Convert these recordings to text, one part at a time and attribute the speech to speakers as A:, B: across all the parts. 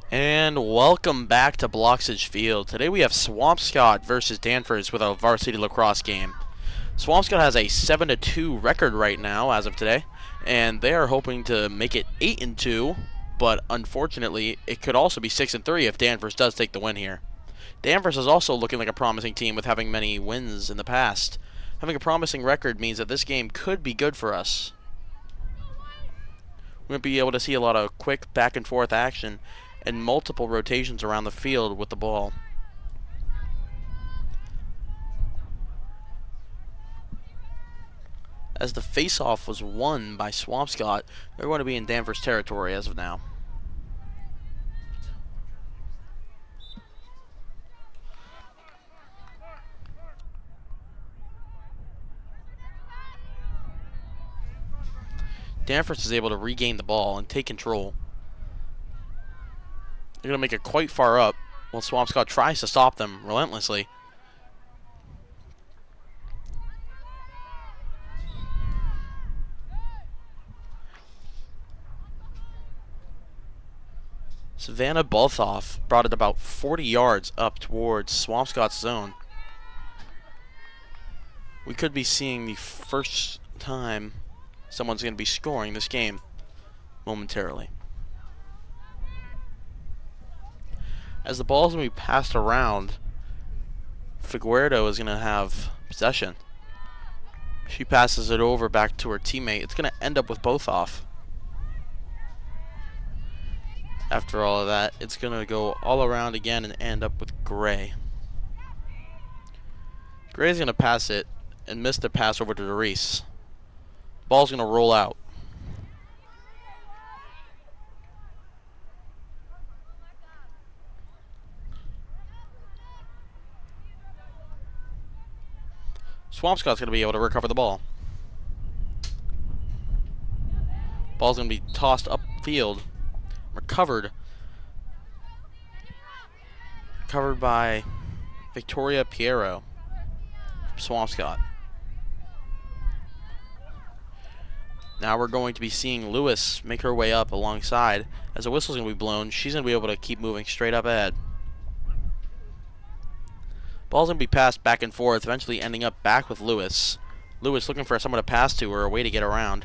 A: And welcome back to Bloxage Field. Today we have Swampscott versus Danvers with a varsity lacrosse game. Swampscott has a 7-2 record right now as of today, and they are hoping to make it 8-2, but unfortunately it could also be 6-3 if Danvers does take the win here. Danvers is also looking like a promising team with having many wins in the past. Having a promising record means that this game could be good for us. We're going to be able to see a lot of quick back and forth action and multiple rotations around the field with the ball. As the face-off was won by Swampscott, they're going to be in Danvers territory as of now. Danvers is able to regain the ball and take control. They're going to make it quite far up while Swampscott tries to stop them relentlessly. Savannah Balthoff brought it about 40 yards up towards Swampscott's zone. We could be seeing the first time someone's going to be scoring this game momentarily. As the ball is going to be passed around, Figueredo is going to have possession. She passes it over back to her teammate. It's going to end up with Balthoff. After all of that, it's going to go all around again and end up with Gray. Gray's going to pass it and miss the pass over to Doris. Ball's going to roll out. Swampscott's going to be able to recover the ball. Ball's going to be tossed upfield. Recovered by Victoria Piero from Swampscott. Now we're going to be seeing Lewis make her way up alongside. As the whistle's going to be blown, she's going to be able to keep moving straight up ahead. Ball's going to be passed back and forth, eventually ending up back with Lewis. Lewis looking for someone to pass to or a way to get around.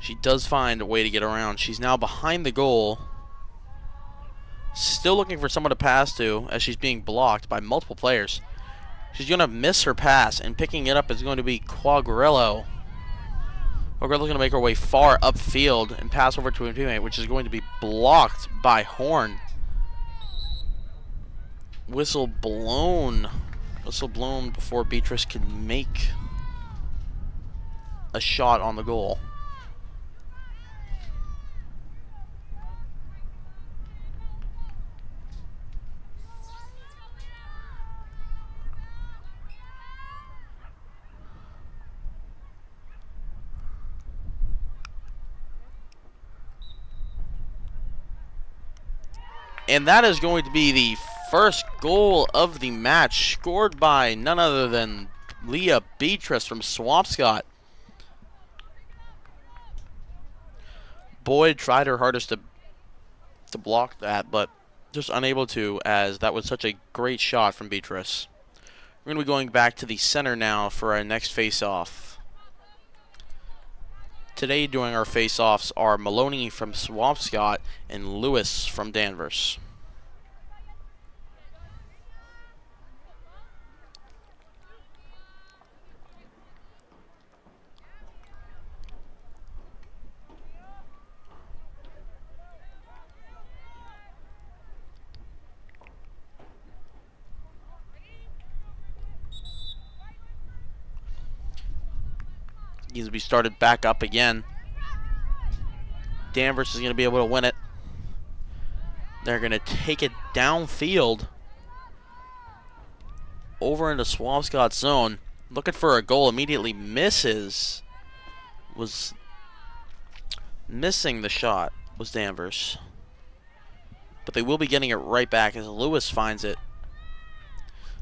A: She does find a way to get around. She's now behind the goal. Still looking for someone to pass to as she's being blocked by multiple players. She's going to miss her pass, and picking it up is going to be Quagliarello. Quagliarello's going to make her way far upfield and pass over to her teammate, which is going to be blocked by Horn. Whistle blown. Whistle blown before Beatrice can make a shot on the goal. And that is going to be the first goal of the match, scored by none other than Leah Beatrice from Swampscott. Boyd tried her hardest to block that, but just unable to, as that was such a great shot from Beatrice. We're going to be going back to the center now for our next face-off. Today doing our face-offs are Maloney from Swampscott and Lewis from Danvers. Needs to be started back up again. Danvers is going to be able to win it. They're going to take it downfield over into Swampscott's zone. Looking for a goal, immediately misses. Was missing the shot was Danvers. But they will be getting it right back as Lewis finds it.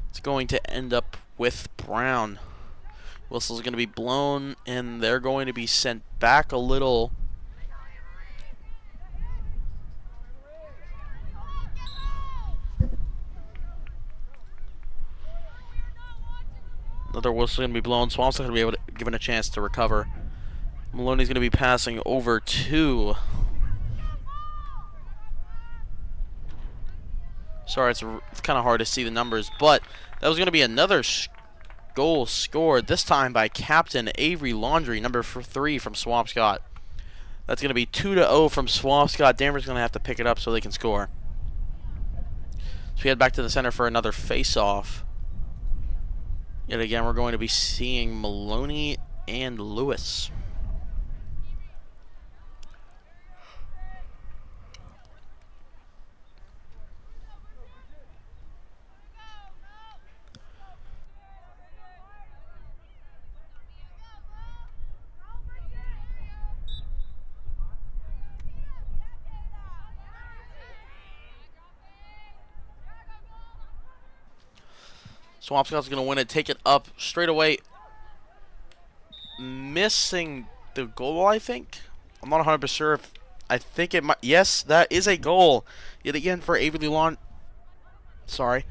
A: It's going to end up with Brown. Whistle's going to be blown, and they're going to be sent back a little Another whistle going to be blown. Swampscott going to be able to given a chance to recover. Maloney's going to be passing over to... Sorry, it's kind of hard to see the numbers, but that was going to be another goal scored, this time by Captain Avery Laundrie, number 3 from Swampscott. That's going to be 2-0 from Swampscott. Danvers going to have to pick it up so they can score. So we head back to the center for another face-off. Yet again, we're going to be seeing Maloney and Lewis. Swampscott's going to win it, take it up straight away. Missing the goal, I think. I'm not 100% sure if... I think it might... Yes, that is a goal. Yet again for Avery Lawn... Sorry.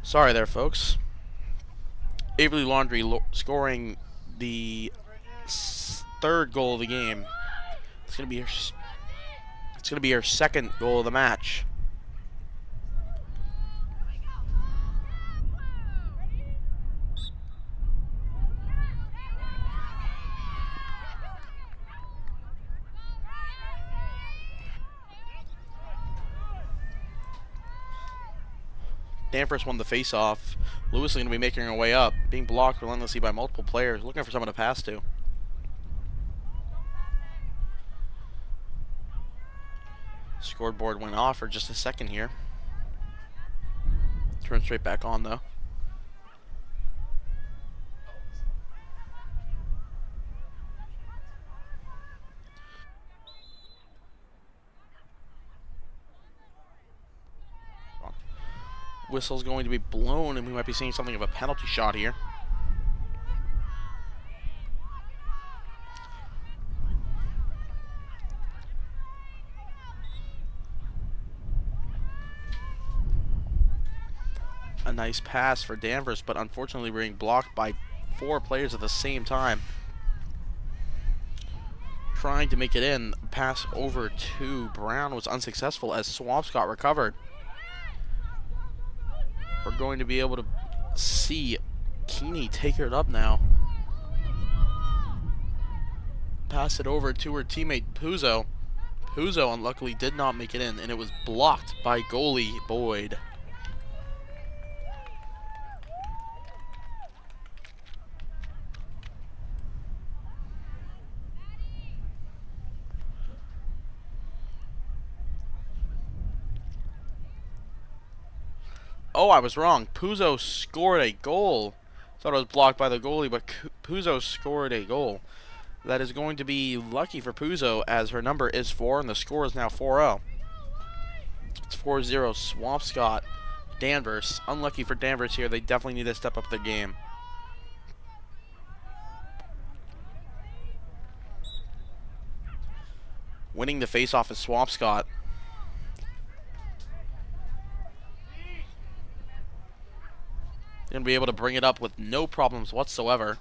A: Sorry there, folks. Avery Laundrie scoring the 3rd goal of the game. It's gonna be her 2nd goal of the match. Danvers won the face-off. Lewis is going to be making her way up, being blocked relentlessly by multiple players, looking for someone to pass to. Scoreboard went off for just a second here. Turn straight back on, though. Whistle's going to be blown, and we might be seeing something of a penalty shot here. A nice pass for Danvers, but unfortunately being blocked by 4 players at the same time. Trying to make it in, pass over to Brown was unsuccessful as Swampscott recovered. We're going to be able to see Keeney take it up now. Pass it over to her teammate Puzo. Puzo unluckily did not make it in, and it was blocked by goalie Boyd. Oh, I was wrong. Puzo scored a goal. Thought it was blocked by the goalie, but Puzo scored a goal. That is going to be lucky for Puzo, as her number is 4, and the score is now 4-0. It's 4-0 Swampscott. Danvers. Unlucky for Danvers here. They definitely need to step up their game. Winning the face-off is Swampscott. Going to be able to bring it up with no problems whatsoever.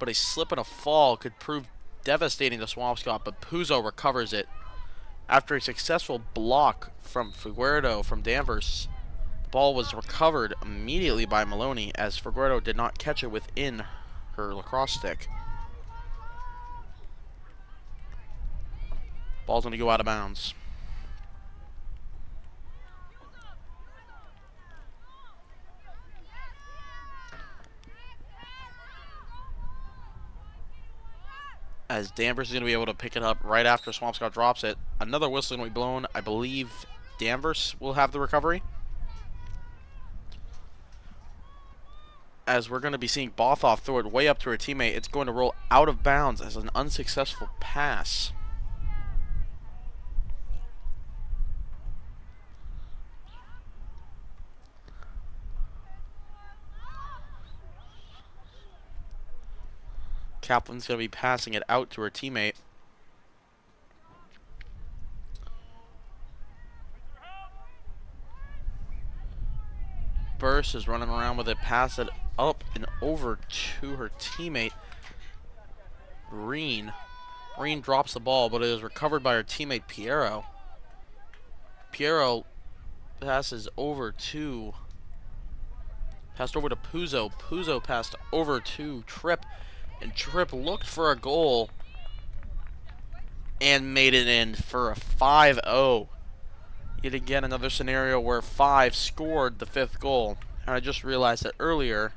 A: But a slip and a fall could prove devastating to Swampscott, but Puzo recovers it. After a successful block from Figueredo from Danvers, the ball was recovered immediately by Maloney, as Figueredo did not catch it within her lacrosse stick. Ball's going to go out of bounds. As Danvers is going to be able to pick it up right after Swampscott drops it. Another whistle is going to be blown. I believe Danvers will have the recovery. As we're going to be seeing Bothoff throw it way up to her teammate. It's going to roll out of bounds as an unsuccessful pass. Kaplan's going to be passing it out to her teammate. Burst is running around with it, pass it up and over to her teammate, Reen. Reen drops the ball, but it is recovered by her teammate, Piero. Piero passes over to Puzo. Puzo passed over to Tripp, and Tripp looked for a goal and made it in for a 5-0. Yet again, another scenario where 5 scored the 5th goal. And I just realized that earlier,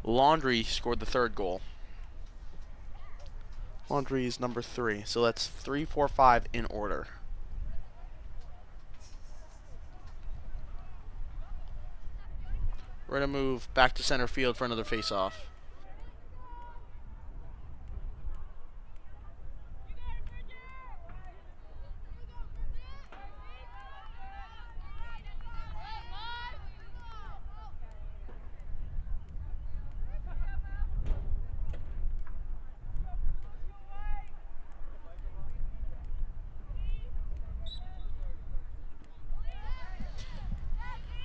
A: Laundry scored the 3rd goal. Laundry is number 3. So that's 3, 4, 5 in order. We're going to move back to center field for another face-off.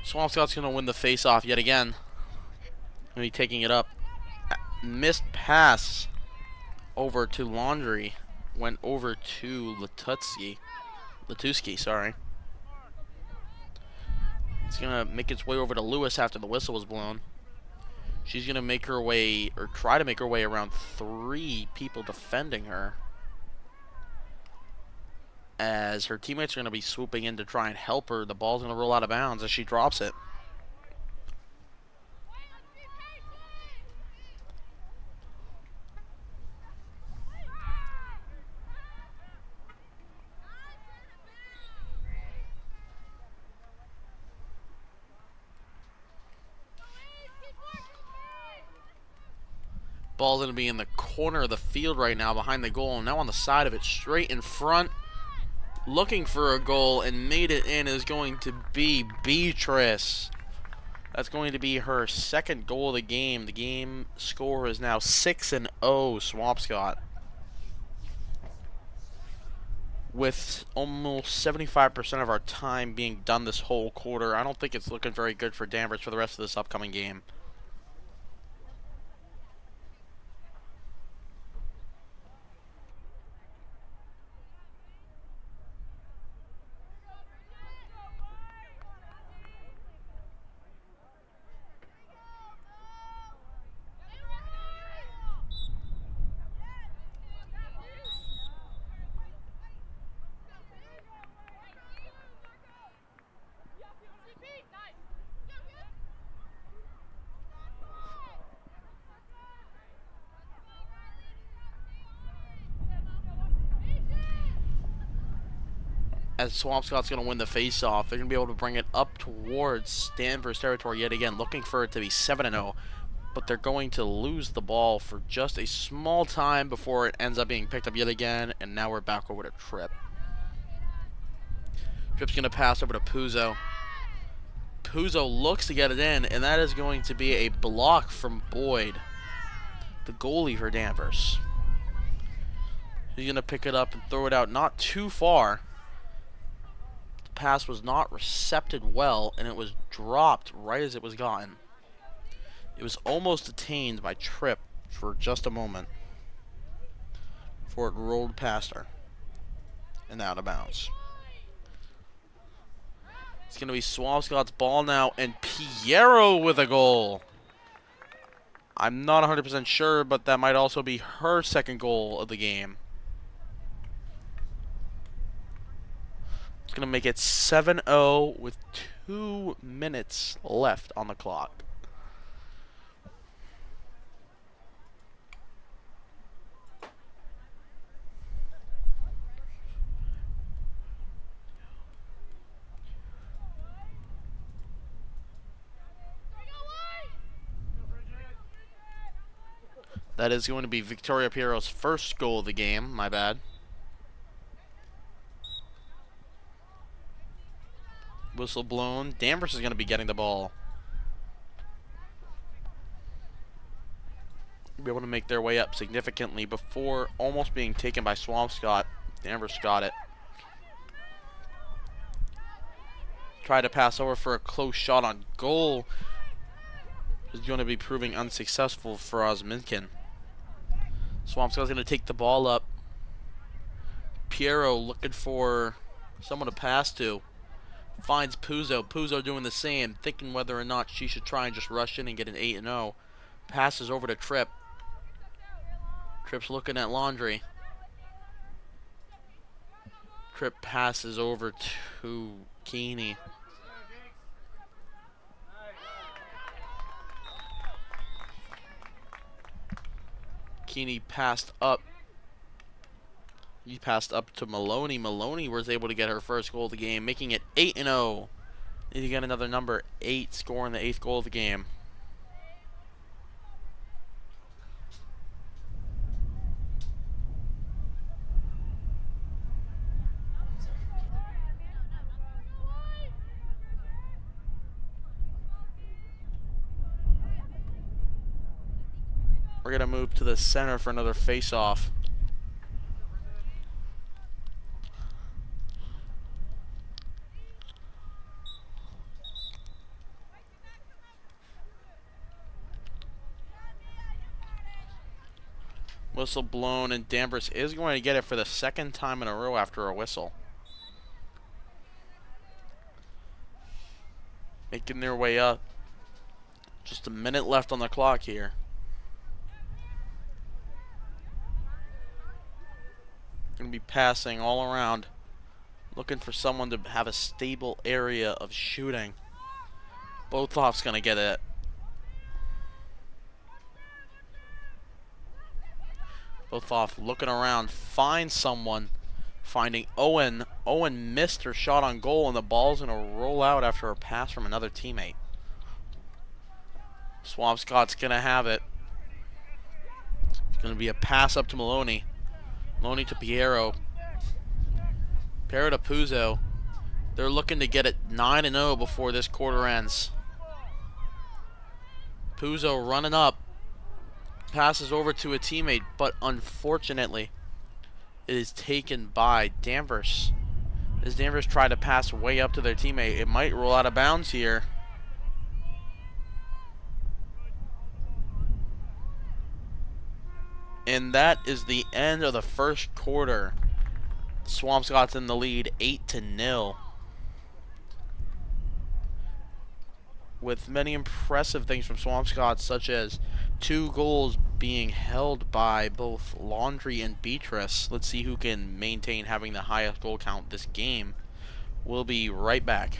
A: Swampscott's going to win the face-off yet again. Going to be taking it up. Missed pass over to Laundry. Went over to Latuski, sorry. It's going to make its way over to Lewis after the whistle was blown. She's going to make her way, or try to make her way around 3 people defending her, as her teammates are going to be swooping in to try and help her. The ball's going to roll out of bounds as she drops it. Ball's going to be in the corner of the field right now behind the goal, and now on the side of it, straight in front, looking for a goal, and made it in is going to be Beatrice. That's going to be her 2nd goal of the game. The game score is now 6-0 Swampscott. With almost 75% of our time being done this whole quarter, I don't think it's looking very good for Danvers for the rest of this upcoming game. As Swampscott's going to win the face-off, they're going to be able to bring it up towards Danvers territory yet again, looking for it to be 7-0. But they're going to lose the ball for just a small time before it ends up being picked up yet again, and now we're back over to Tripp. Tripp's going to pass over to Puzo. Puzo looks to get it in, and that is going to be a block from Boyd, the goalie for Danvers. He's going to pick it up and throw it out not too far. Pass was not recepted well, and it was dropped right as it was gotten. It was almost detained by Tripp for just a moment before it rolled past her and out of bounds. It's going to be Swampscott's ball now, and Piero with a goal. I'm not 100% sure, but that might also be her 2nd goal of the game. It's going to make it 7-0 with 2 minutes left on the clock. That is going to be Victoria Piero's 1st goal of the game. My bad. Whistle blown. Danvers is going to be getting the ball. be able to make their way up significantly before almost being taken by Swampscott. Danvers got it. Tried to pass over for a close shot on goal. Is going to be proving unsuccessful for Osminkin. Swampscott's going to take the ball up. Piero looking for someone to pass to. Finds Puzo. Puzo doing the same, thinking whether or not she should try and just rush in and get an 8-0. Passes over to Tripp. Tripp's looking at Laundry. Tripp passes over to Keeney. Keeney passed up. He passed up to Maloney. Maloney was able to get her first goal of the game, making it 8-0. Need to get another number 8, scoring the 8th goal of the game. We're going to move to the center for another face-off. Whistle blown, and Danvers is going to get it for the second time in a row after a whistle. Making their way up. Just a minute left on the clock here. Going to be passing all around, looking for someone to have a stable area of shooting. Bothoff's going to get it. Bothoff looking around, finds someone, finding Owen. Owen missed her shot on goal, and the ball's going to roll out after a pass from another teammate. Swampscott's going to have it. It's going to be a pass up to Maloney. Maloney to Piero. Piero to Puzo. They're looking to get it 9-0 before this quarter ends. Puzo running up. Passes over to a teammate, but unfortunately, it is taken by Danvers. As Danvers try to pass way up to their teammate, it might roll out of bounds here. And that is the end of the first quarter. Swampscott's in the lead 8-0. With many impressive things from Swampscott, such as 2 goals being held by both Laundry and Beatrice. Let's see who can maintain having the highest goal count this game. We'll be right back.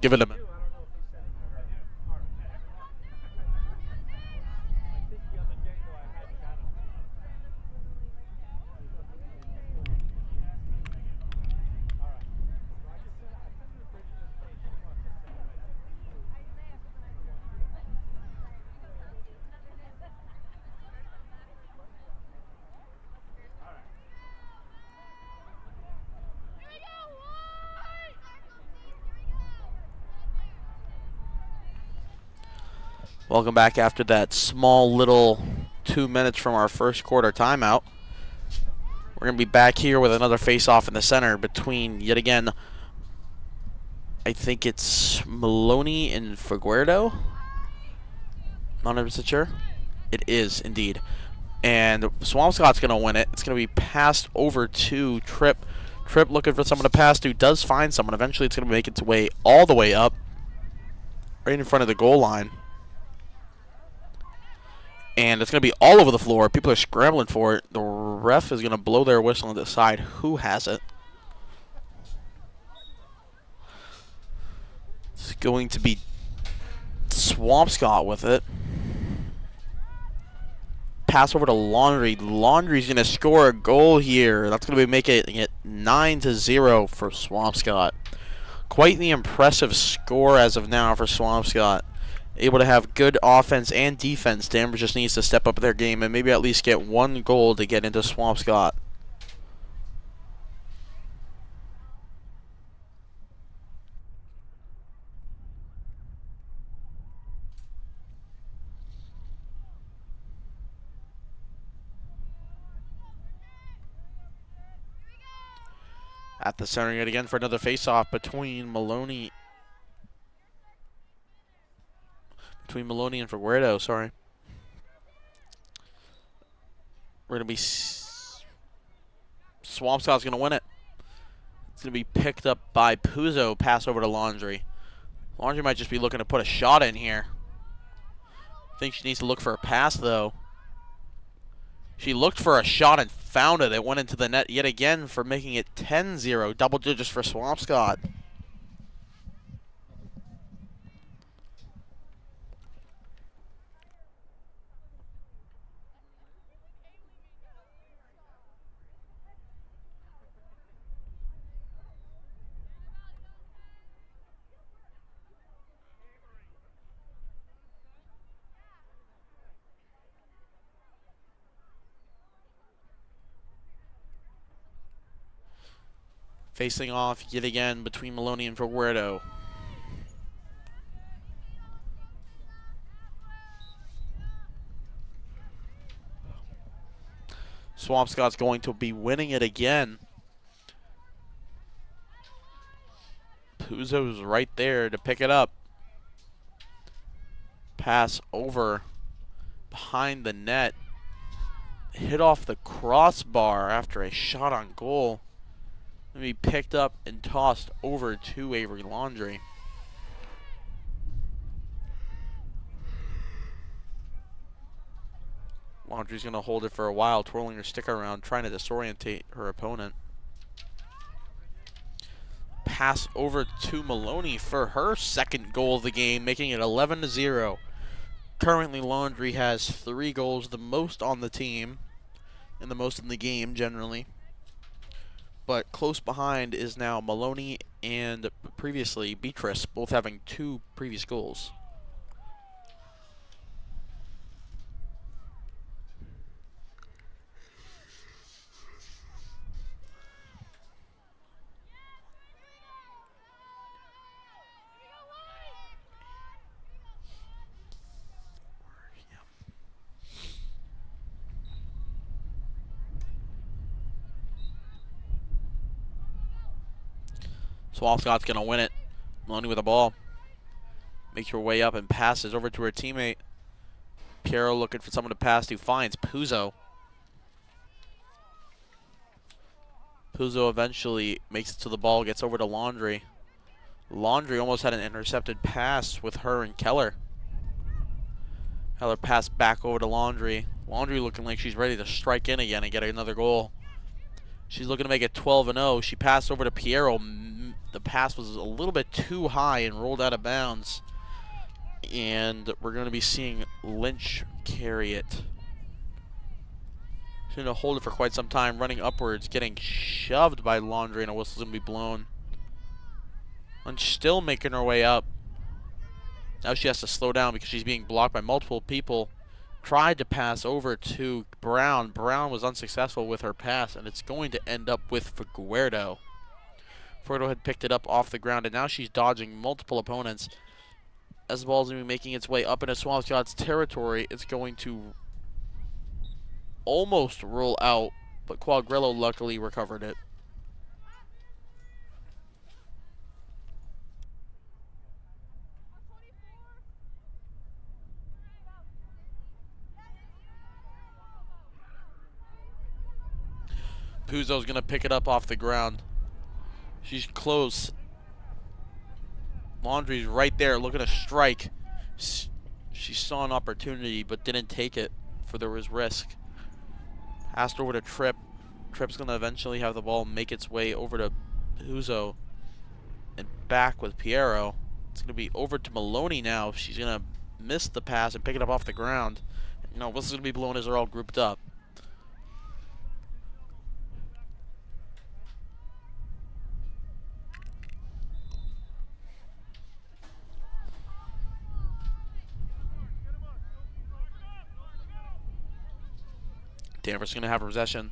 A: Give it a minute. Welcome back after that small little 2 minutes from our first quarter timeout. We're going to be back here with another face-off in the center between, yet again, I think it's Maloney and Figueredo. Not 100% sure. It is, indeed. And Swampscott's going to win it. It's going to be passed over to Tripp. Tripp looking for someone to pass to. Does find someone. Eventually it's going to make its way all the way up. Right in front of the goal line. And it's going to be all over the floor. People are scrambling for it. The ref is going to blow their whistle and decide who has it. It's going to be Swampscott with it. Pass over to Laundry. Laundry's going to score a goal here. That's going to be making it 9-0 for Swampscott. Quite the impressive score as of now for Swampscott. Able to have good offense and defense. Danvers just needs to step up their game and maybe at least get one goal to get into Swampscott. At the center yet again for another face-off between Maloney and Figueredo, sorry. We're going to be... Swampscott's going to win it. It's going to be picked up by Puzo. Pass over to Laundry. Laundry might just be looking to put a shot in here. I think she needs to look for a pass, though. She looked for a shot and found it. It went into the net yet again for making it 10-0. Double digits for Swampscott. Facing off yet again between Maloney and Figueredo. Swampscott's going to be winning it again. Puzo's right there to pick it up. Pass over behind the net. Hit off the crossbar after a shot on goal. Be picked up and tossed over to Avery Laundry. Laundry's going to hold it for a while, twirling her stick around, trying to disorientate her opponent. Pass over to Maloney for her second goal of the game, making it 11-0. Currently, Laundry has 3 goals, the most on the team, and the most in the game generally. But close behind is now Maloney and previously Beatrice, both having 2 previous goals. Swampscott's going to win it. Maloney with the ball. Makes her way up and passes over to her teammate. Piero looking for someone to pass to. Finds Puzo. Puzo eventually makes it to the ball. Gets over to Laundry. Laundry almost had an intercepted pass with her and Keller. Keller passed back over to Laundry. Laundry looking like she's ready to strike in again and get another goal. She's looking to make it 12-0. She passed over to Piero. the pass was a little bit too high and rolled out of bounds. And we're going to be seeing Lynch carry it. She's going to hold it for quite some time, running upwards, getting shoved by Laundry, and a whistle's going to be blown. Lynch still making her way up. Now she has to slow down because she's being blocked by multiple people. Tried to pass over to Brown. Brown was unsuccessful with her pass, and it's going to end up with Figueredo. Figueredo had picked it up off the ground, and now she's dodging multiple opponents. As the ball is going to be making its way up into Swampscott's territory, it's going to almost roll out, but Quagliarello luckily recovered it. Puzo's going to pick it up off the ground. She's close. Laundry's right there looking to strike. She saw an opportunity but didn't take it, for there was risk. Passed over to Tripp. Tripp's going to eventually have the ball make its way over to Puzo and back with Piero. It's going to be over to Maloney now. She's going to miss the pass and pick it up off the ground. No, whistle's going to be blown as they're all grouped up. Danvers is going to have possession.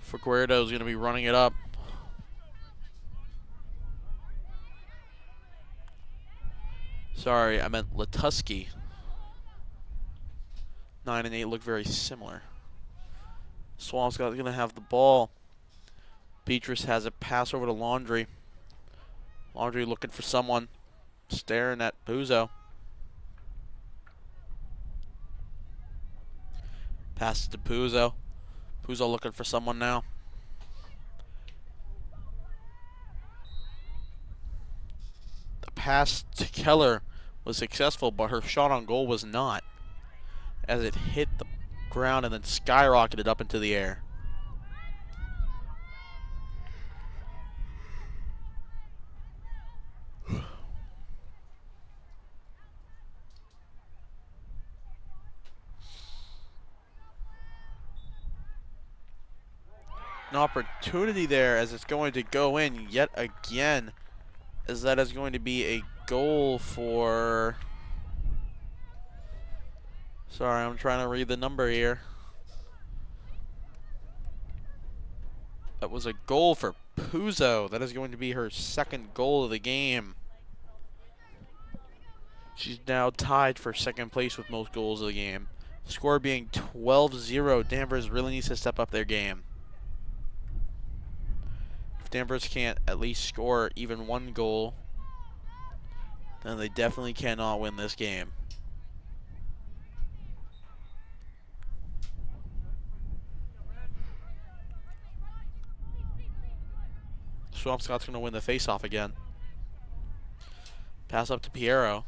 A: Figueredo is going to be running it up. Sorry, I meant Latuski. 9 and 8 look very similar. Swampscott is going to have the ball. Beatrice has a pass over to Laundry. Laundry looking for someone. Staring at Puzo. Passes to Puzo. Puzo looking for someone now. The pass to Keller was successful, but her shot on goal was not, as it hit the ground and then skyrocketed up into the air. An opportunity there as it's going to go in yet again, as that is going to be a goal for... Sorry, I'm trying to read the number here. That was a goal for Puzo. That is going to be her second goal of the game. She's now tied for second place with most goals of the game. Score being 12-0. Danvers really needs to step up their game. If Danvers can't at least score even one goal, then they definitely cannot win this game. Swampscott's going to win the face-off again. Pass up to Piero.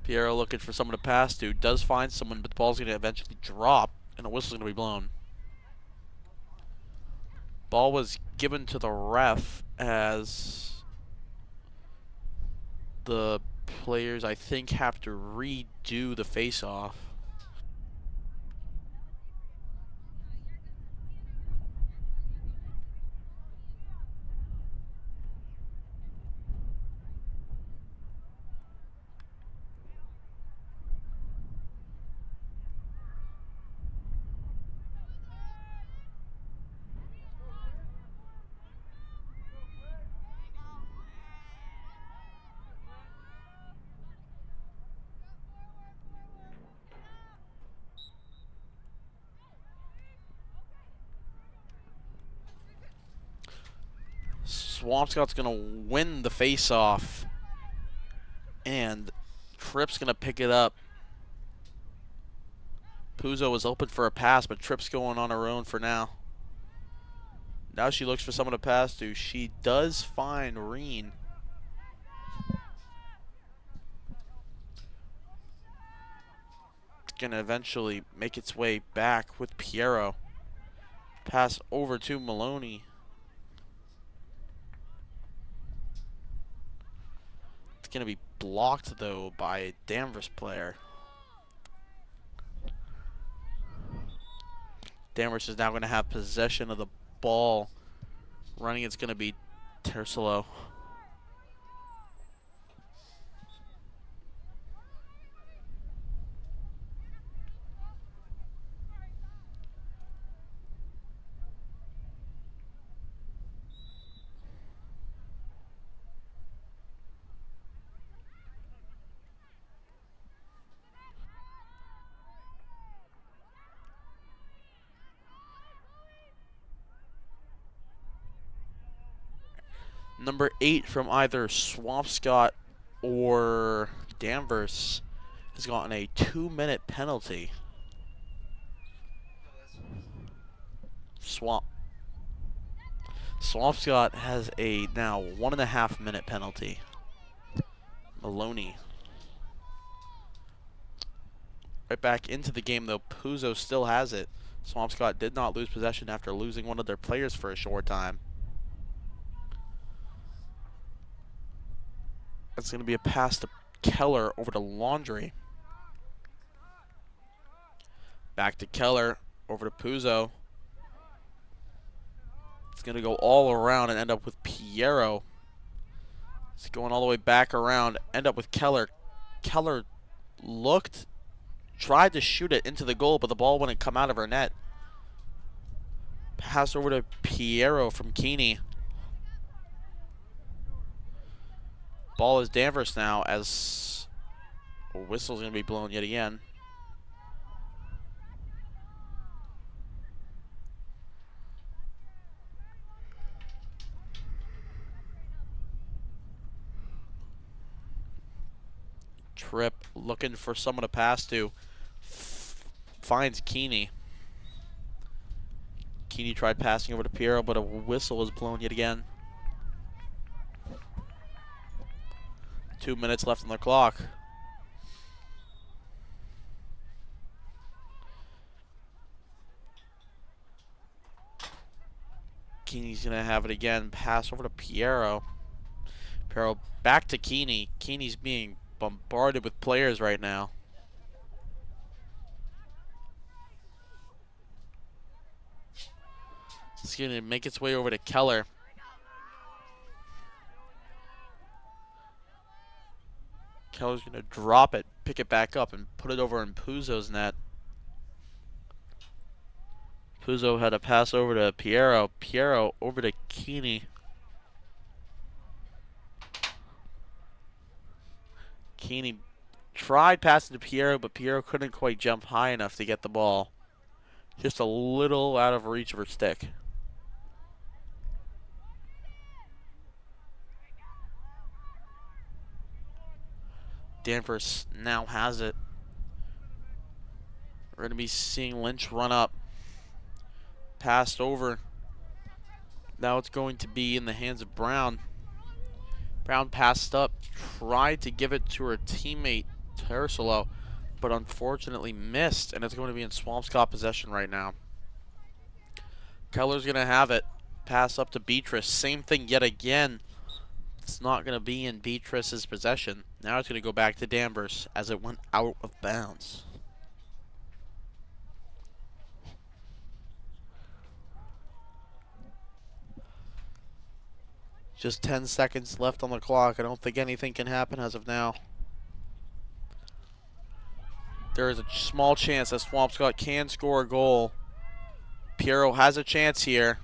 A: Piero looking for someone to pass to. Does find someone, but the ball's going to eventually drop, and a whistle's going to be blown. Ball was given to the ref as the players, I think, have to redo the face-off. Swampscott's going to win the face-off, and Tripp's going to pick it up. Puzo was open for a pass, but Tripp's going on her own for now. Now she looks for someone to pass to. She does find Reen. It's going to eventually make its way back with Piero. Pass over to Maloney. going to be blocked, though, by a Danvers player. Danvers is now going to have possession of the ball. Running it's going to be Tersolo. Number 8 from either Swampscott or Danvers has gotten a 2-minute penalty. Swampscott has a now 1.5-minute penalty. Maloney. Right back into the game, though. Puzo still has it. Swampscott did not lose possession after losing one of their players for a short time. It's going to be a pass to Keller over to Laundry. Back to Keller, over to Puzo. It's going to go all around and end up with Piero. It's going all the way back around, end up with Keller. Keller tried to shoot it into the goal, but the ball wouldn't come out of her net. Pass over to Piero from Keeney. Ball is Danvers now, as a whistle's going to be blown yet again. Tripp looking for someone to pass to. Finds Keeney. Keeney tried passing over to Piero, but a whistle is blown yet again. 2 minutes left on the clock. Keeney's going to have it again. Pass over to Piero. Piero back to Keeney. Keeney's being bombarded with players right now. It's going to make its way over to Keller. Keller's going to drop it, pick it back up, and put it over in Puzo's net. Puzo had a pass over to Piero. Piero over to Keeney. Keeney tried passing to Piero, but Piero couldn't quite jump high enough to get the ball. Just a little out of reach of her stick. Danvers now has it. We're going to be seeing Lynch run up. Passed over. Now it's going to be in the hands of Brown. Brown passed up, tried to give it to her teammate, Tersolo, but unfortunately missed, and it's going to be in Swampscott possession right now. Keller's going to have it. Pass up to Beatrice. Same thing yet again. It's not going to be in Beatrice's possession. Now it's going to go back to Danvers as it went out of bounds. Just 10 seconds left on the clock. I don't think anything can happen as of now. There is a small chance that Swampscott can score a goal. Piero has a chance here,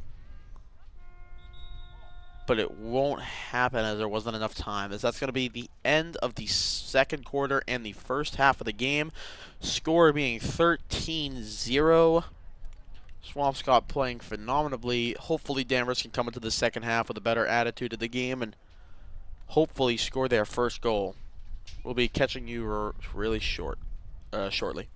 A: but it won't happen as there wasn't enough time, as that's going to be the end of the second quarter and the first half of the game. Score being 13-0. Swampscott playing phenomenally. Hopefully Danvers can come into the second half with a better attitude of the game and hopefully score their first goal. We'll be catching you really shortly.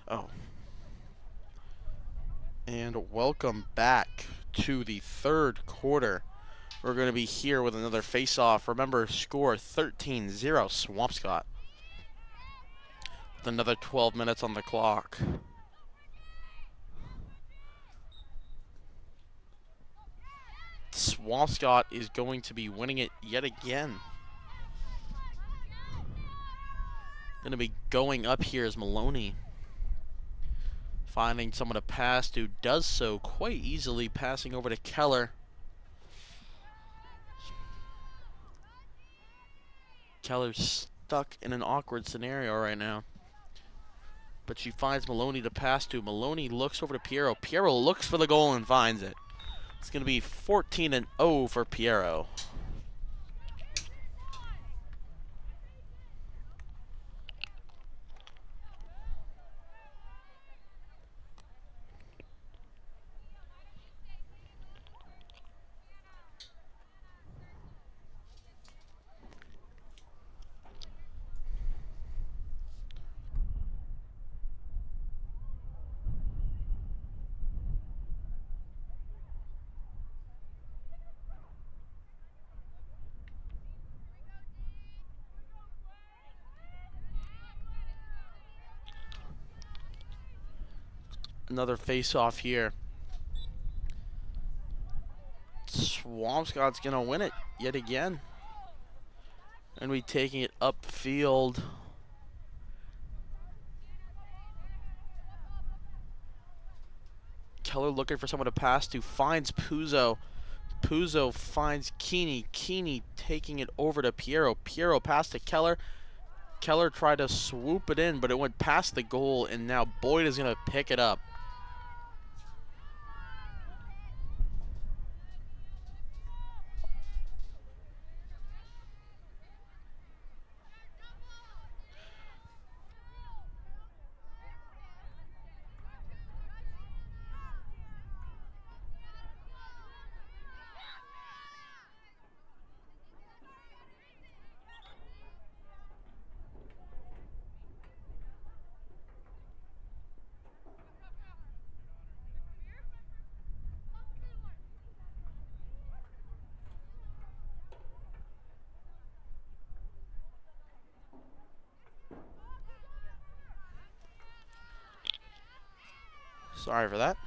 A: Oh. And welcome back to the third quarter. We're going to be here with another face-off. Remember, score 13-0 Swampscott. With another 12 minutes on the clock. Swampscott is going to be winning it yet again. Going to be going up here is Maloney. Finding someone to pass to, does so quite easily, passing over to Keller. Keller's stuck in an awkward scenario right now. But she finds Maloney to pass to. Maloney looks over to Piero. Piero looks for the goal and finds it. It's going to be 14-0 for Piero. Another face-off here. Swampscott's going to win it yet again. And we taking it upfield. Keller looking for someone to pass to, finds Puzo. Puzo finds Keeney. Keeney taking it over to Piero. Piero passed to Keller. Keller tried to swoop it in, but it went past the goal, and now Boyd is going to pick it up. Sorry for that.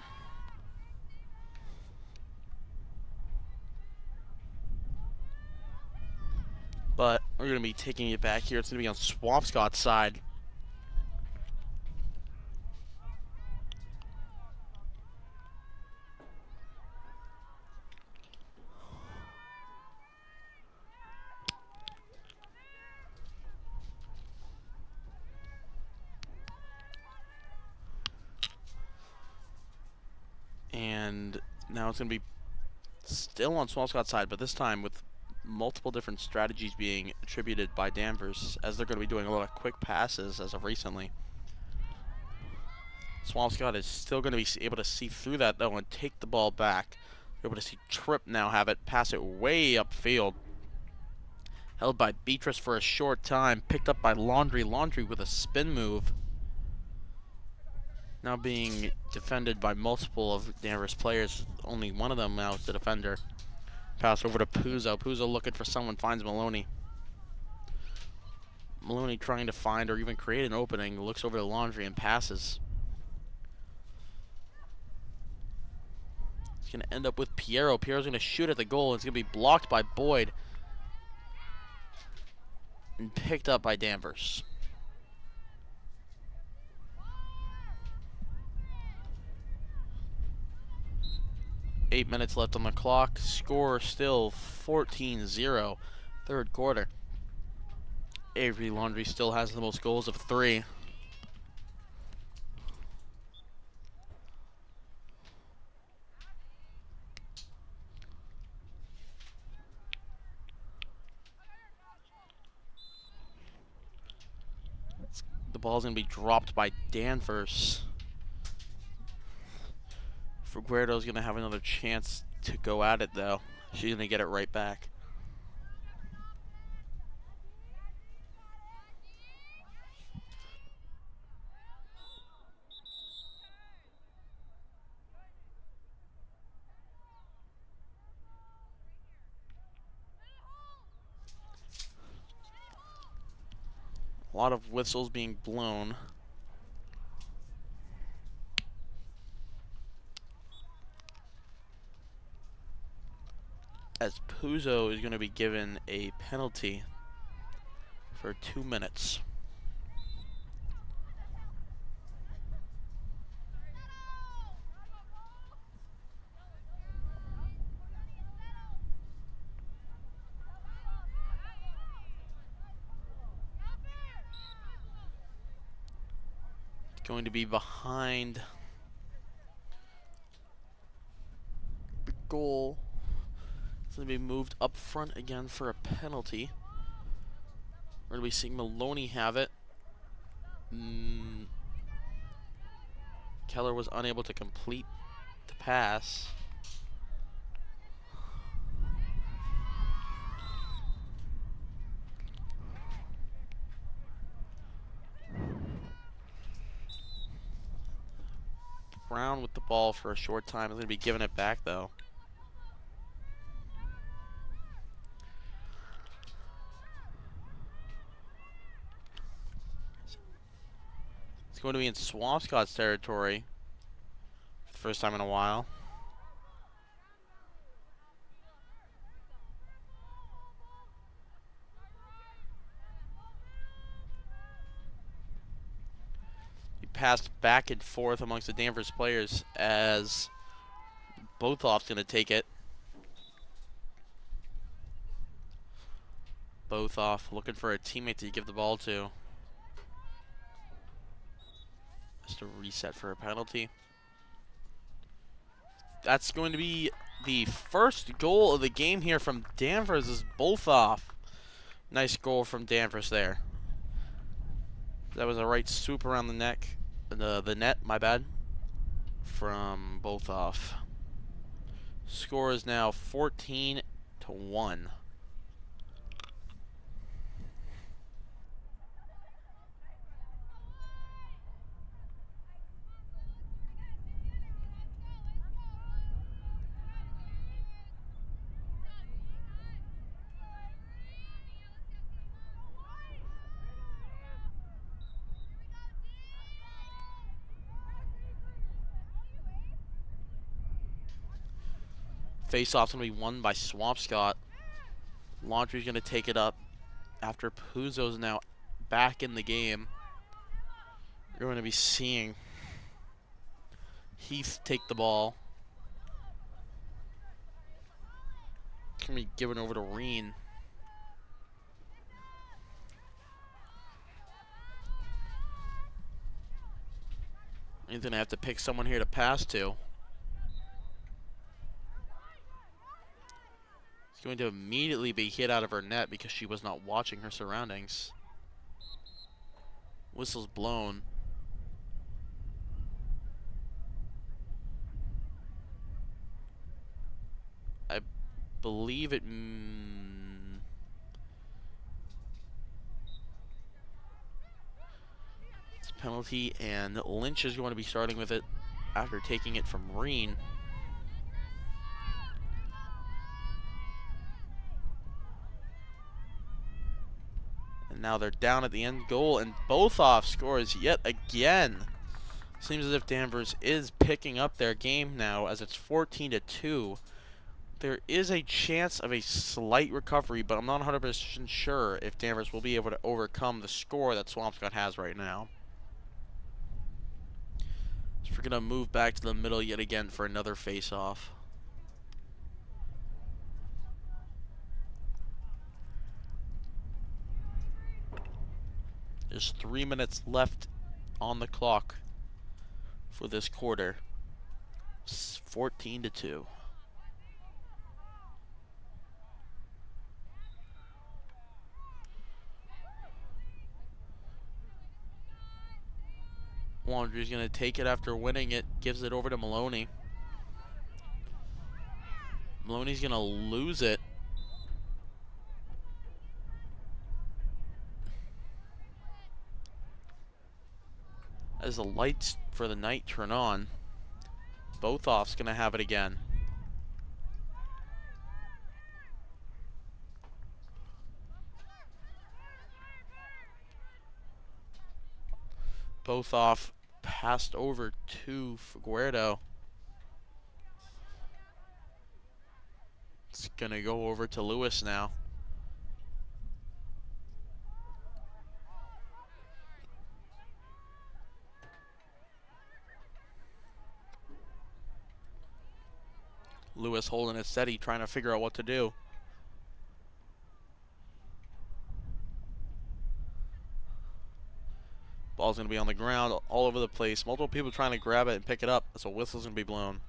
A: But we're going to be taking it back here. It's going to be on Swampscott's side. And now it's going to be still on Swampscott's side, but this time with multiple different strategies being attributed by Danvers, as they're going to be doing a lot of quick passes as of recently. Swampscott is still going to be able to see through that, though, and take the ball back. You're able to see Tripp now have it, pass it way upfield. Held by Beatrice for a short time, picked up by Laundry. Laundry with a spin move. Now being defended by multiple of Danvers players. Only one of them now is the defender. Pass over to Puzo. Puzo looking for someone, finds Maloney. Maloney trying to find or even create an opening, looks over to Laundry and passes. It's going to end up with Piero. Piero's going to shoot at the goal. It's going to be blocked by Boyd. And picked up by Danvers. Eight minutes left on the clock. Score still 14-0. Third quarter. Avery Laundry still has the most goals of 3. The ball's going to be dropped by Danvers. Figueredo's going to have another chance to go at it, though. She's going to get it right back. A lot of whistles being blown. As Puzo is going to be given a penalty for 2 minutes. Going to be behind the goal. It's going to be moved up front again for a penalty. We're going to be seeing Maloney have it. Keller was unable to complete the pass. Brown with the ball for a short time. He's going to be giving it back, though. It's going to be in Swampscott's territory for the first time in a while. Passed back and forth amongst the Danvers players as Bothoff's going to take it. Bothoff looking for a teammate to give the ball to. Just a reset for a penalty. That's going to be the first goal of the game here from Danvers is Bothoff. Nice goal from Danvers there. That was a right swoop around the neck. The net, my bad, from Bothoff. Score is now 14-1. Face-off's going to be won by Swampscott. Laundry's going to take it up after Puzo's now back in the game. You're going to be seeing Heath take the ball. It's going to be given over to Reen. He's going to have to pick someone here to pass to. She's going to immediately be hit out of her net because she was not watching her surroundings. Whistle's blown. I believe it... it's a penalty, and Lynch is going to be starting with it after taking it from Reen. And now they're down at the end goal, and Bothoff scores yet again. Seems as if Danvers is picking up their game now, as it's 14-2. There is a chance of a slight recovery, but I'm not 100% sure if Danvers will be able to overcome the score that Swampscott has right now. So we're going to move back to the middle yet again for another face-off. There's 3 minutes left on the clock for this quarter. It's 14-2. Laundry's going to take it after winning it, gives it over to Maloney. Maloney's going to lose it. As the lights for the night turn on, Bothoff's going to have it again. Both off, passed over to Figueredo. It's going to go over to Lewis now. Lewis holding it steady, trying to figure out what to do. Ball's going to be on the ground all over the place. Multiple people trying to grab it and pick it up, so a whistle's going to be blown.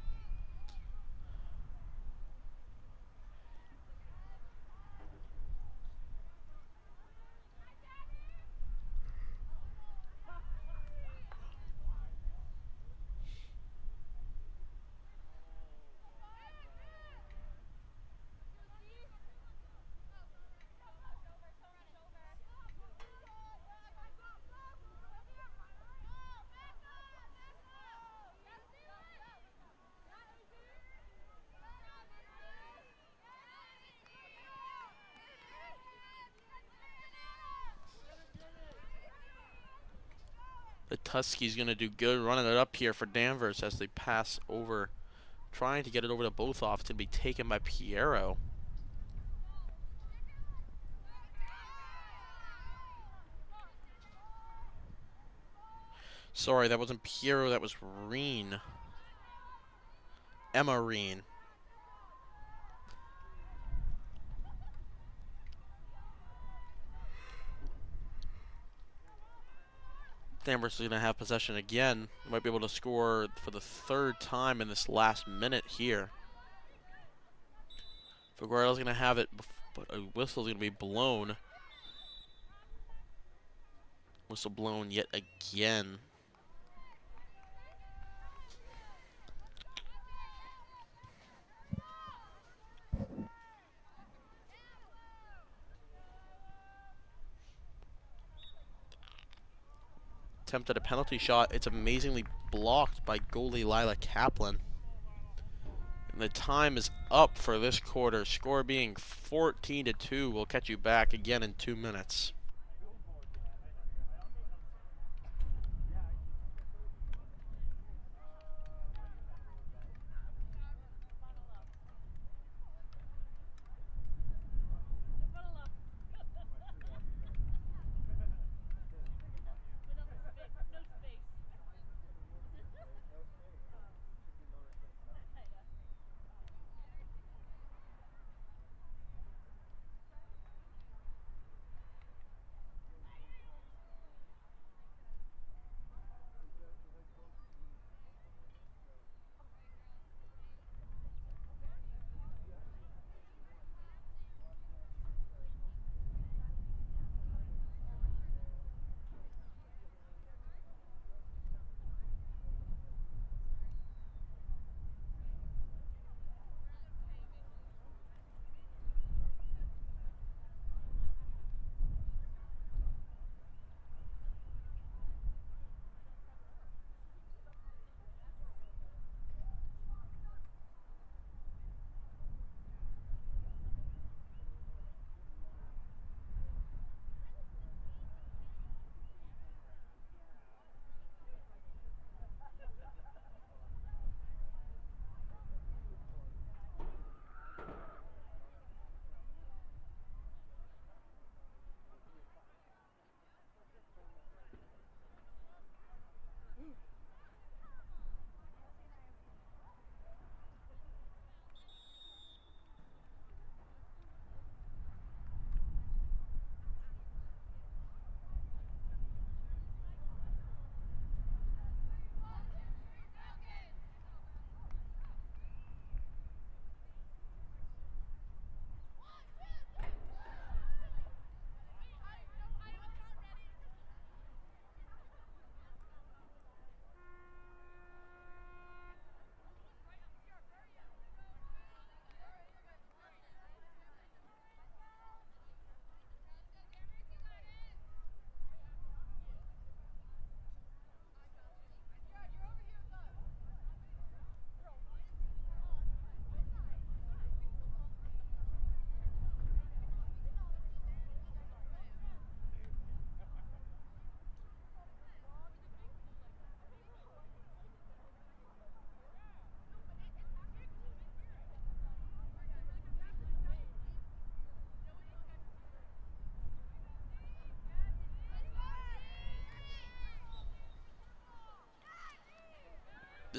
A: The Tuskies going to do good running it up here for Danvers as they pass over, trying to get it over to both off. It's going to be taken by Piero. Sorry, that wasn't Piero, that was Reen. Emma Reen. Danvers is going to have possession again. Might be able to score for the third time in this last minute here. Figueredo's going to have it, but a whistle's going to be blown. Whistle blown yet again. Attempted a penalty shot. It's amazingly blocked by goalie Lila Kaplan. And the time is up for this quarter. Score being 14-2. We'll catch you back again in 2 minutes.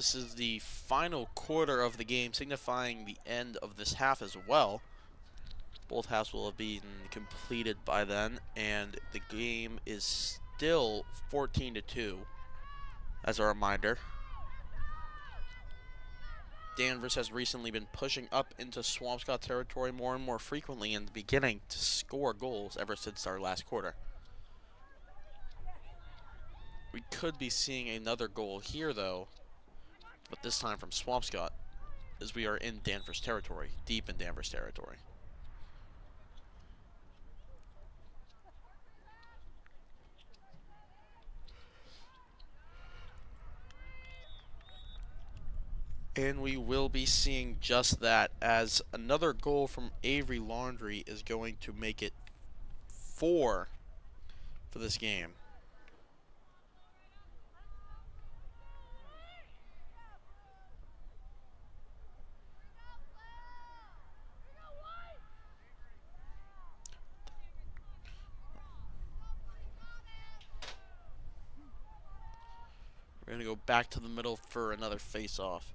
A: This is the final quarter of the game, signifying the end of this half as well. Both halves will have been completed by then, and the game is still 14-2. As a reminder, Danvers has recently been pushing up into Swampscott territory more and more frequently and beginning to score goals ever since our last quarter. We could be seeing another goal here, though, but this time from Swampscott, as we are in Danvers territory, deep in Danvers territory. And we will be seeing just that, as another goal from Avery Laundrie is going to make it 4 for this game. We're going to go back to the middle for another face-off.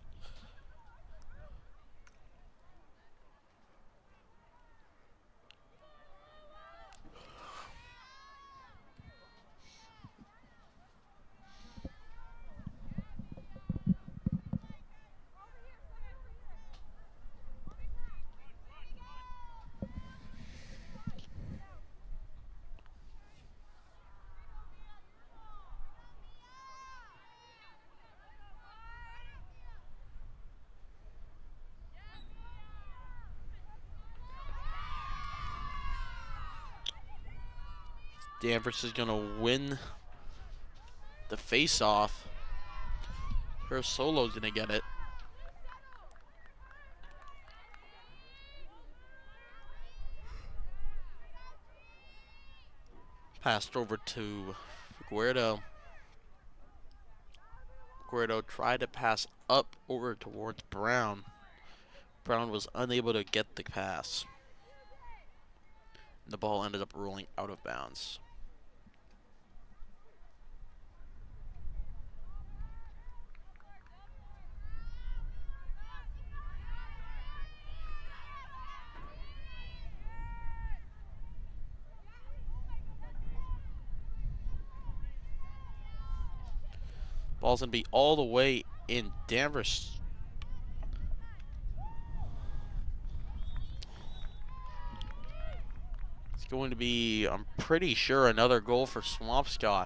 A: Danvers is going to win the face-off. Her Solo's going to get it. Passed over to Guerdo. Guerdo tried to pass up over towards Brown. Brown was unable to get the pass. The ball ended up rolling out of bounds. Ball's going to be all the way in Danvers. It's going to be, I'm pretty sure, another goal for Swampscott.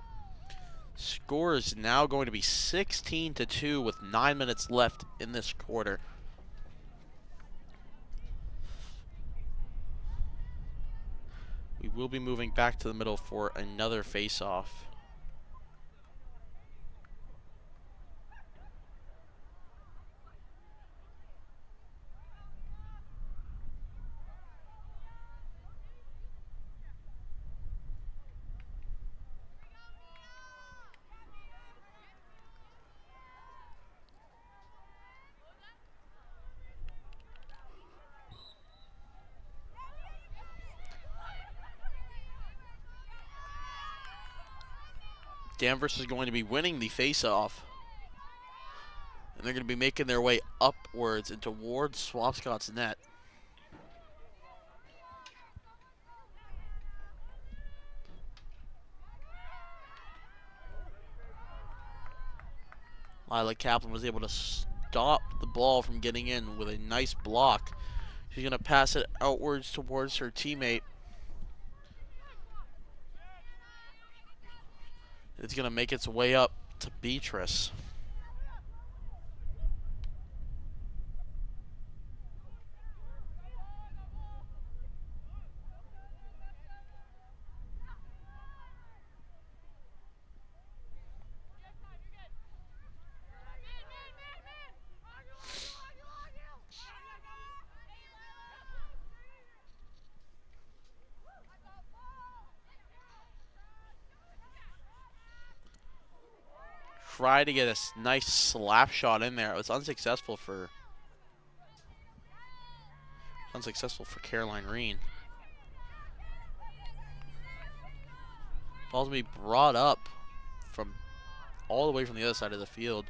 A: Score is now going to be 16-2 with 9 minutes left in this quarter. We will be moving back to the middle for another face-off. Danvers is going to be winning the face-off. And they're going to be making their way upwards and towards Swampscott's net. Lila Kaplan was able to stop the ball from getting in with a nice block. She's going to pass it outwards towards her teammate. It's going to make its way up to Beatrice. Tried to get a nice slap shot in there. It was unsuccessful for Caroline Reen. Ball's gonna be brought up from all the way from the other side of the field.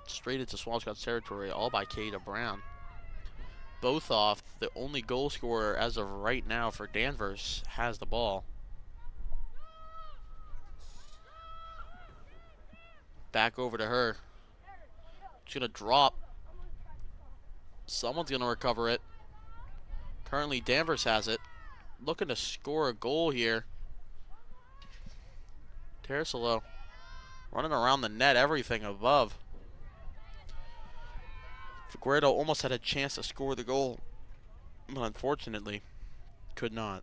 A: straight into Swampscott's territory, all by Kata Brown. Both off, the only goal scorer as of right now for Danvers, has the ball. Back over to her. She's going to drop. Someone's going to recover it. Currently, Danvers has it. Looking to score a goal here. Tersalo running around the net, everything above. Figueredo almost had a chance to score the goal, but unfortunately, could not.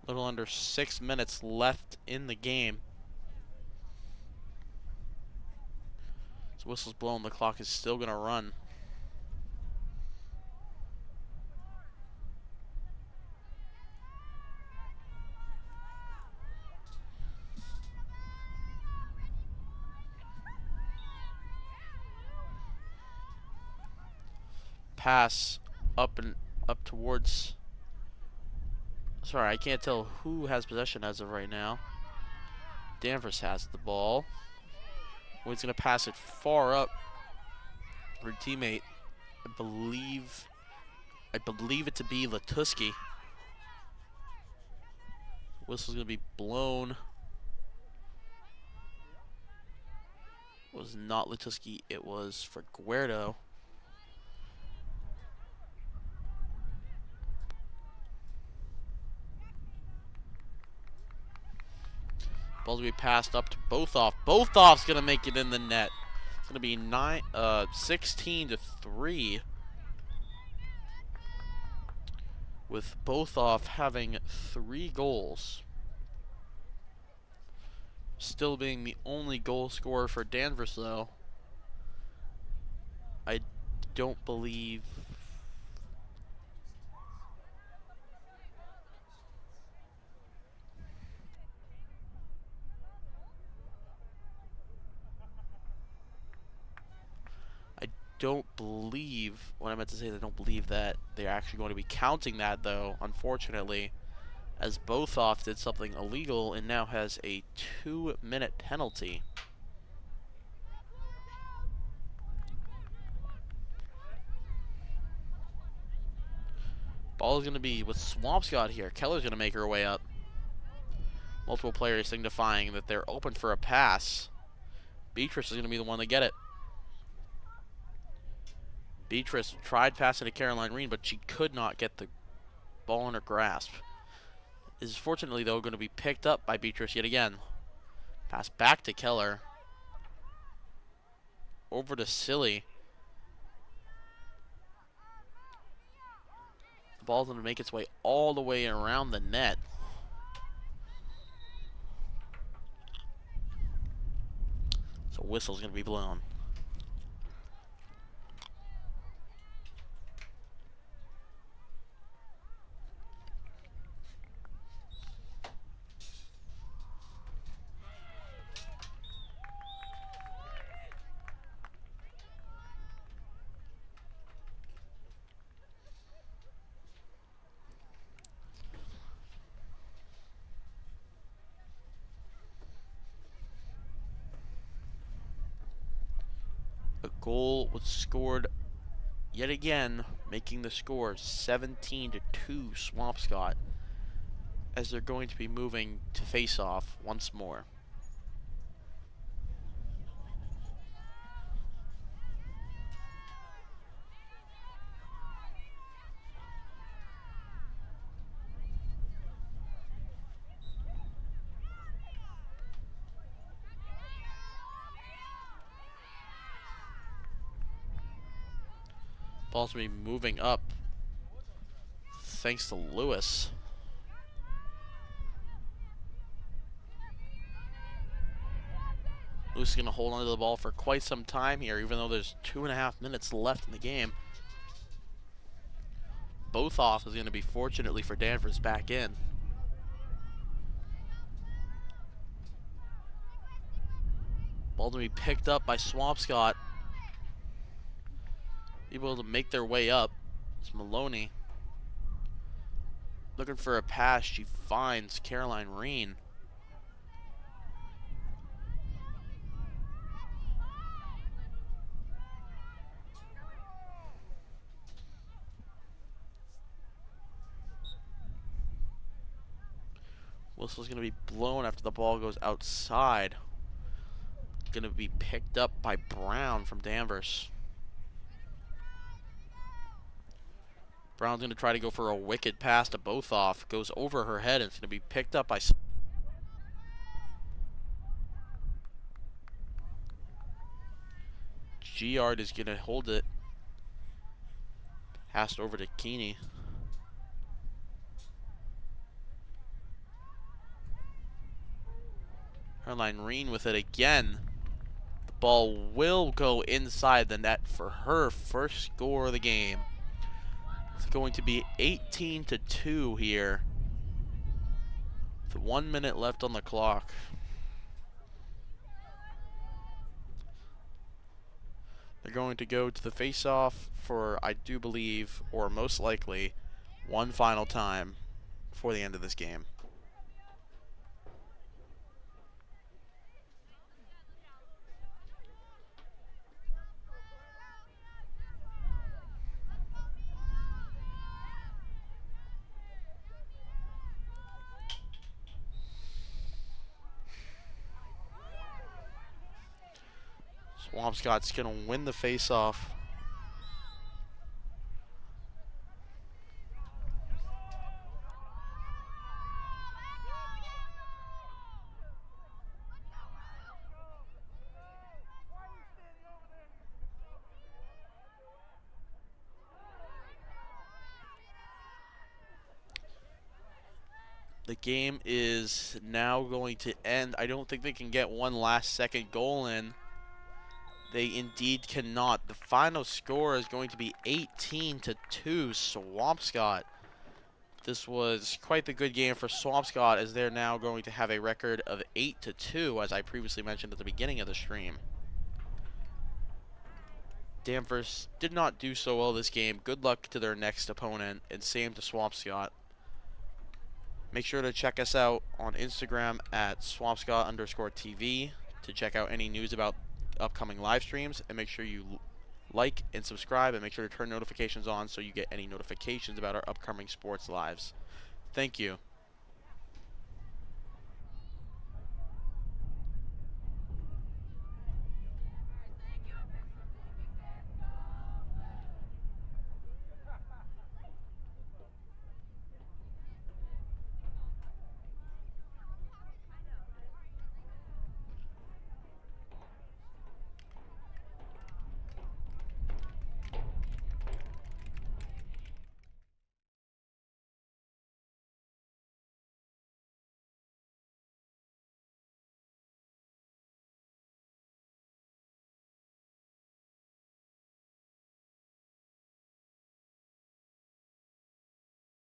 A: A little under 6 minutes left in the game. So whistle's blown, the clock is still going to run. Pass up towards. Sorry, I can't tell who has possession as of right now. Danvers has the ball. He's going to pass it far up. Her teammate, I believe it to be Latuski. Whistle's going to be blown. It was not Latuski, it was Figueredo. Ball's gonna be passed up to Both-off. Both-off's gonna make it in the net. It's gonna be 16-3. With Both-off having 3 goals. Still being the only goal scorer for Danvers, though. I don't believe. What I meant to say is I don't believe that they're actually going to be counting that, though, unfortunately, as Both-off did something illegal and now has a 2-minute penalty. Ball is going to be with Swampscott here. Keller's going to make her way up. Multiple players signifying that they're open for a pass. Beatrice is going to be the one to get it. Beatrice tried passing to Caroline Reen, but she could not get the ball in her grasp. Is fortunately, though, going to be picked up by Beatrice yet again. Pass back to Keller. Over to Silly. The ball's going to make its way all the way around the net. So whistle's going to be blown. A goal was scored yet again, making the score 17-2 Swampscott, as they're going to be moving to face-off once more. Ball's going to be moving up thanks to Lewis. Lewis is going to hold onto the ball for quite some time here, even though there's 2.5 minutes left in the game. both off is going to be, fortunately for Danvers, back in. Ball to be picked up by Swampscott. Able to make their way up. It's Maloney. Looking for a pass. She finds Caroline Reen. Whistle's going to be blown after the ball goes outside. Going to be picked up by Brown from Danvers. Brown's going to try to go for a wicked pass to both off. Goes over her head and it's going to be picked up by... Giard is going to hold it. Passed over to Keeney. Caroline Reen with it again. The ball will go inside the net for her first score of the game. It's going to be 18-2 here, with 1 minute left on the clock. They're going to go to the face-off for, I do believe, or most likely, one final time before the end of this game. Swampscott's going to win the face-off. The game is now going to end. I don't think they can get one last second goal in. They indeed cannot. The final score is going to be 18-2 Swampscott. This was quite the good game for Swampscott, as they're now going to have a record of 8-2, as I previously mentioned at the beginning of the stream. Danvers did not do so well this game. Good luck to their next opponent, and same to Swampscott. Make sure to check us out on Instagram at Swampscott_TV to check out any news about upcoming live streams, and make sure you like and subscribe, and make sure to turn notifications on so you get any notifications about our upcoming sports lives. Thank you.